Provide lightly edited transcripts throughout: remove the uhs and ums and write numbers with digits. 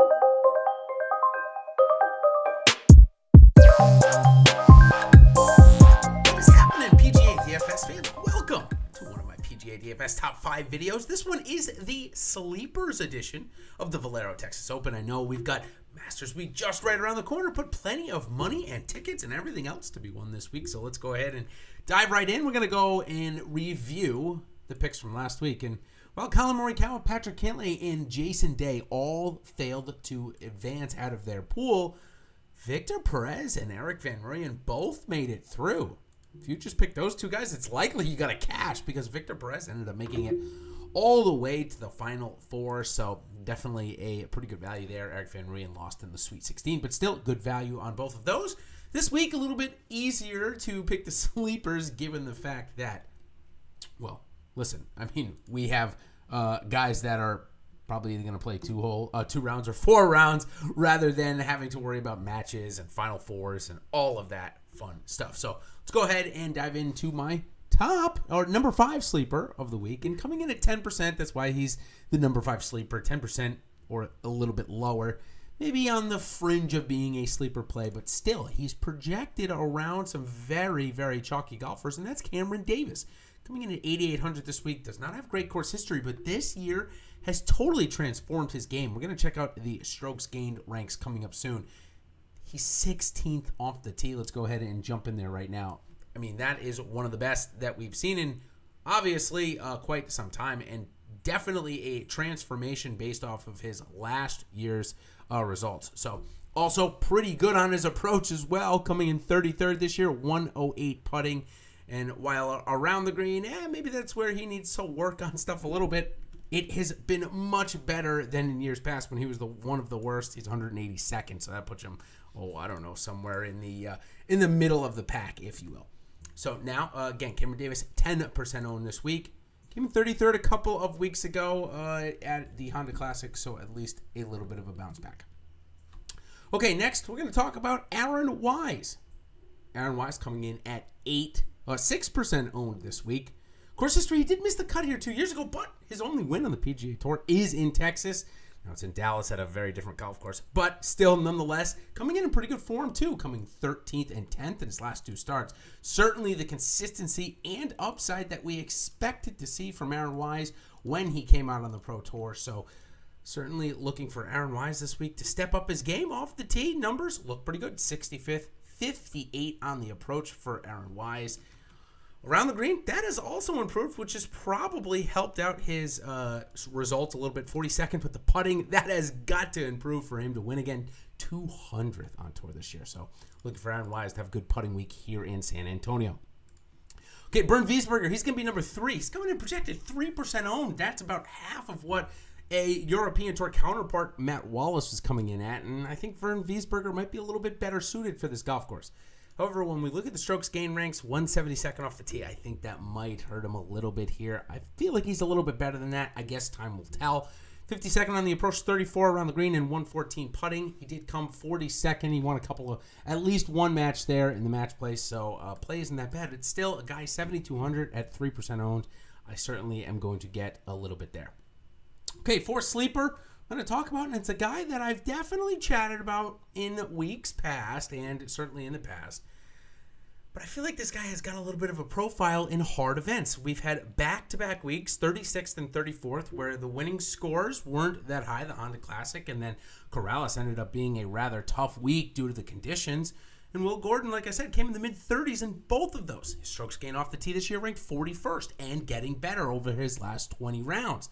What is happening, PGA DFS fans? Welcome to one of my PGA DFS Top 5 videos. This one is the Sleepers edition of the Valero Texas Open. I know we've got Masters Week just right around the corner, but plenty of money and tickets and everything else to be won this week. So let's go ahead and dive right in. We're going to go and review the picks from last week. And while Colin Morikawa, Patrick Cantlay, and Jason Day all failed to advance out of their pool, Victor Perez and Eric Van Rooyen both made it through. If you just pick those two guys, it's likely you got a cash because Victor Perez ended up making it all the way to the final four. So definitely a pretty good value there. Eric Van Rooyen lost in the Sweet 16, but still good value on both of those. This week, a little bit easier to pick the sleepers given the fact that, well, listen, I mean, we have guys that are probably either going to play two rounds or 4 rounds rather than having to worry about matches and final fours and all of that fun stuff. So let's go ahead and dive into my number 5 sleeper of the week. And coming in at 10%, that's why he's the number 5 sleeper, 10% or a little bit lower. Maybe on the fringe of being a sleeper play, but still, he's projected around some very, very chalky golfers, and that's Cameron Davis. Coming in at 8,800 this week, does not have great course history, but this year has totally transformed his game. We're going to check out the strokes gained ranks coming up soon. He's 16th off the tee. Let's go ahead and jump in there right now. I mean, that is one of the best that we've seen in, obviously, quite some time, and definitely a transformation based off of his last year's results. So, also pretty good on his approach as well, coming in 33rd this year, 108 putting. And while around the green, maybe that's where he needs to work on stuff a little bit. It has been much better than in years past when he was one of the worst. He's 182nd, so that puts him, somewhere in the middle of the pack, if you will. So now, again, Cameron Davis, 10% owned this week. Came in 33rd a couple of weeks ago at the Honda Classic, so at least a little bit of a bounce back. Okay, next we're going to talk about Aaron Wise. Aaron Wise coming in at 6% owned this week. Course history, he did miss the cut here 2 years ago, but his only win on the PGA Tour is in Texas. Now it's in Dallas at a very different golf course, but still, nonetheless, coming in pretty good form too, coming 13th and 10th in his last 2 starts. Certainly the consistency and upside that we expected to see from Aaron Wise when he came out on the Pro Tour. So certainly looking for Aaron Wise this week to step up his game off the tee. Numbers look pretty good, 65th, 58 on the approach for Aaron Wise. Around the green, that has also improved, which has probably helped out his results a little bit. 42nd with the putting, that has got to improve for him to win again. 200th on tour this year. So looking for Aaron Wise to have a good putting week here in San Antonio. Okay, Bernd Wiesberger, he's going to be number 3. He's coming in projected 3% owned. That's about half of what a European Tour counterpart, Matt Wallace, was coming in at. And I think Bernd Wiesberger might be a little bit better suited for this golf course. However, when we look at the strokes gain ranks, 172nd off the tee, I think that might hurt him a little bit here. I feel like he's a little bit better than that. I guess time will tell. 52nd on the approach, 34 around the green, and 114 putting. He did come 42nd. He won at least one match there in the match play, so play isn't that bad. It's still a guy 7,200 at 3% owned. I certainly am going to get a little bit there. Okay, for sleeper, I'm going to talk about, and it's a guy that I've definitely chatted about in weeks past and certainly in the past. But I feel like this guy has got a little bit of a profile in hard events. We've had back-to-back weeks, 36th and 34th, where the winning scores weren't that high, the Honda Classic, and then Corrales ended up being a rather tough week due to the conditions. And Will Gordon, like I said, came in the mid-30s in both of those. His strokes gained off the tee this year ranked 41st and getting better over his last 20 rounds.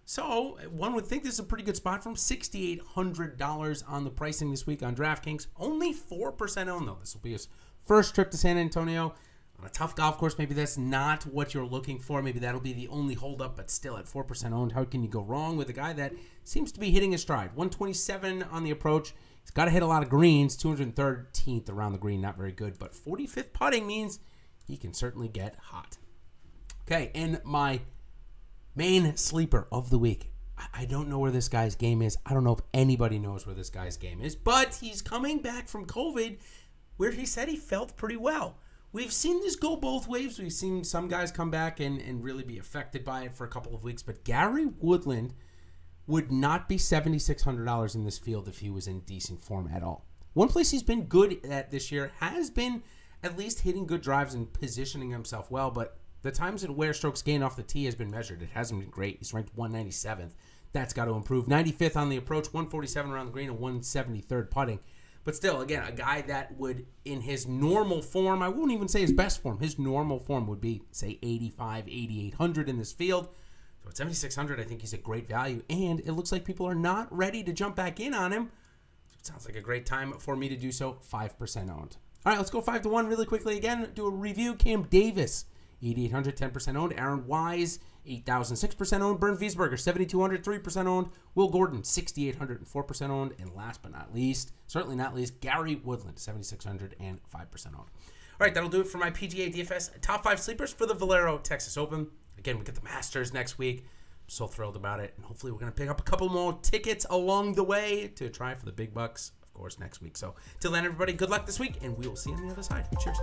So one would think this is a pretty good spot from $6,800 on the pricing this week on DraftKings. Only 4% owned, though. This will be his first trip to San Antonio. On a tough golf course, maybe that's not what you're looking for. Maybe that'll be the only holdup, but still at 4% owned, how can you go wrong with a guy that seems to be hitting his stride? 127 on the approach. He's got to hit a lot of greens, 213th around the green, not very good, but 45th putting means he can certainly get hot. Okay, and my main sleeper of the week. I don't know where this guy's game is. I don't know if anybody knows where this guy's game is, but he's coming back from COVID where he said he felt pretty well. We've seen this go both ways. We've seen some guys come back and really be affected by it for a couple of weeks, but Gary Woodland would not be $7,600 in this field if he was in decent form at all. One place he's been good at this year has been at least hitting good drives and positioning himself well, but the times where strokes gained off the tee has been measured. It hasn't been great. He's ranked 197th. That's got to improve. 95th on the approach, 147 around the green, and 173rd putting. But still, again, a guy that would, in his normal form, I won't even say his best form, his normal form would be, say, 85, 8,800 in this field. So at 7,600, I think he's a great value. And it looks like people are not ready to jump back in on him. So it sounds like a great time for me to do so. 5% owned. All right, let's go 5-1 really quickly again. Do a review. Cam Davis, 8,800, 10% owned. Aaron Wise, 8,000, 6% owned. Bernd Wiesberger, 7,200, 3% owned. Will Gordon, 6,800, 4% owned. And last but not least, certainly not least, Gary Woodland, 7,600 and 5% owned. All right, that'll do it for my PGA DFS top 5 sleepers for the Valero Texas Open. Again, we get the Masters next week. I'm so thrilled about it. And hopefully we're going to pick up a couple more tickets along the way to try for the big bucks, of course, next week. So till then, everybody, good luck this week, and we will see you on the other side. Cheers.